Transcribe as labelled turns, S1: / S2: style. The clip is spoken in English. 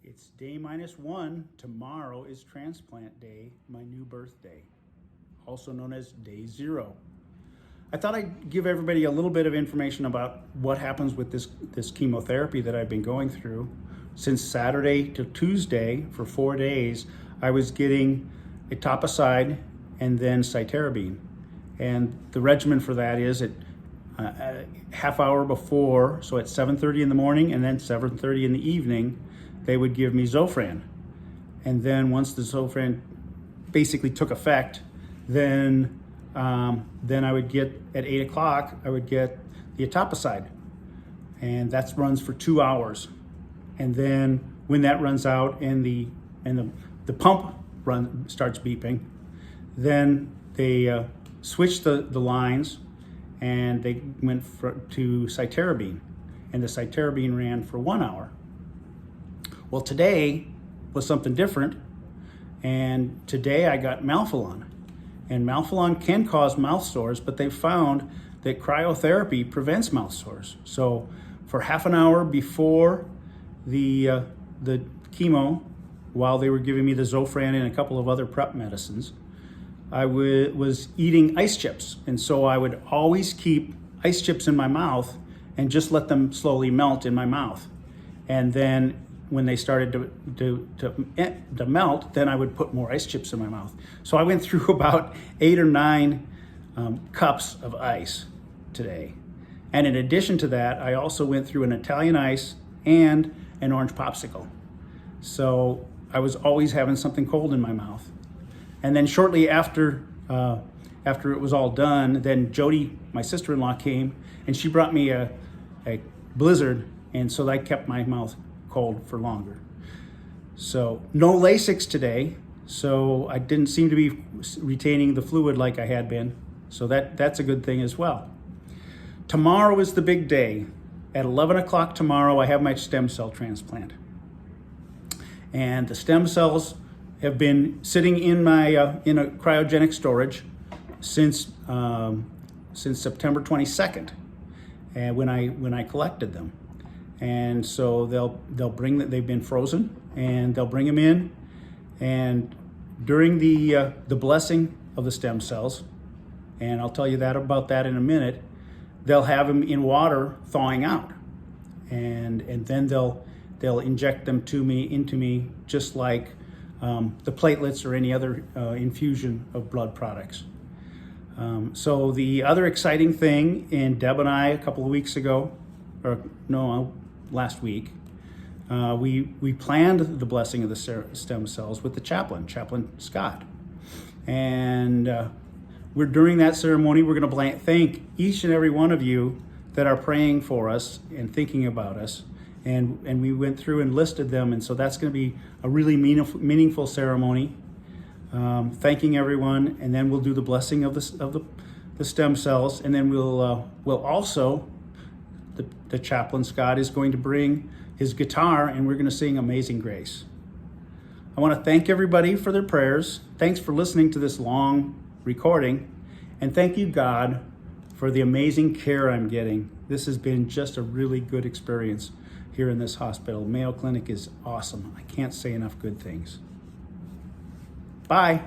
S1: It's day -1. Tomorrow is transplant day, my new birthday, also known as day 0. I thought I'd give everybody a little bit of information about what happens with this chemotherapy that I've been going through. Since Saturday to Tuesday, for 4 days, I was getting etoposide and then cytarabine. And the regimen for that is at a half hour before, so at 7:30 in the morning and then 7:30 in the evening, they would give me Zofran. And then once the Zofran basically took effect, then I would get, at 8 o'clock, I would get the etoposide. And that runs for 2 hours. And then when that runs out and the pump starts beeping, then they switched the lines and they went to cytarabine. And the cytarabine ran for 1 hour. Well, today was something different, and today I got Malphalon. And Malphalon can cause mouth sores, but they found that cryotherapy prevents mouth sores. So for half an hour before the chemo, while they were giving me the Zofran and a couple of other prep medicines, I was eating ice chips. And so I would always keep ice chips in my mouth and just let them slowly melt in my mouth. And then when they started to melt, then I would put more ice chips in my mouth. So I went through about 8 or 9 cups of ice today. And in addition to that, I also went through an Italian ice and an orange popsicle. So I was always having something cold in my mouth. And then shortly after it was all done, then Jody, my sister-in-law, came and she brought me a Blizzard, and so that kept my mouth cold for longer. So no Lasix today, so I didn't seem to be retaining the fluid like I had been. So that's a good thing as well. Tomorrow is the big day. At 11 o'clock tomorrow, I have my stem cell transplant. And the stem cells have been sitting in my in a cryogenic storage since September 22nd, and when I collected them. And so they've been frozen, and they'll bring them in. And during the blessing of the stem cells, and I'll tell you about that in a minute, they'll have them in water thawing out, and then they'll inject them into me just like the platelets or any other infusion of blood products. So the other exciting thing, and Deb and I a couple of weeks ago, last week, we planned the blessing of the stem cells with the chaplain Scott. And during that ceremony, we're going to thank each and every one of you that are praying for us and thinking about us. And we went through and listed them, and so that's going to be a really meaningful ceremony, thanking everyone, and then we'll do the blessing of the stem cells, and then we'll also, the chaplain Scott is going to bring his guitar, and we're going to sing Amazing Grace. I want to thank everybody for their prayers. Thanks for listening to this long recording, and thank you, God, for the amazing care I'm getting. This has been just a really good experience here in this hospital. Mayo Clinic is awesome. I can't say enough good things. Bye.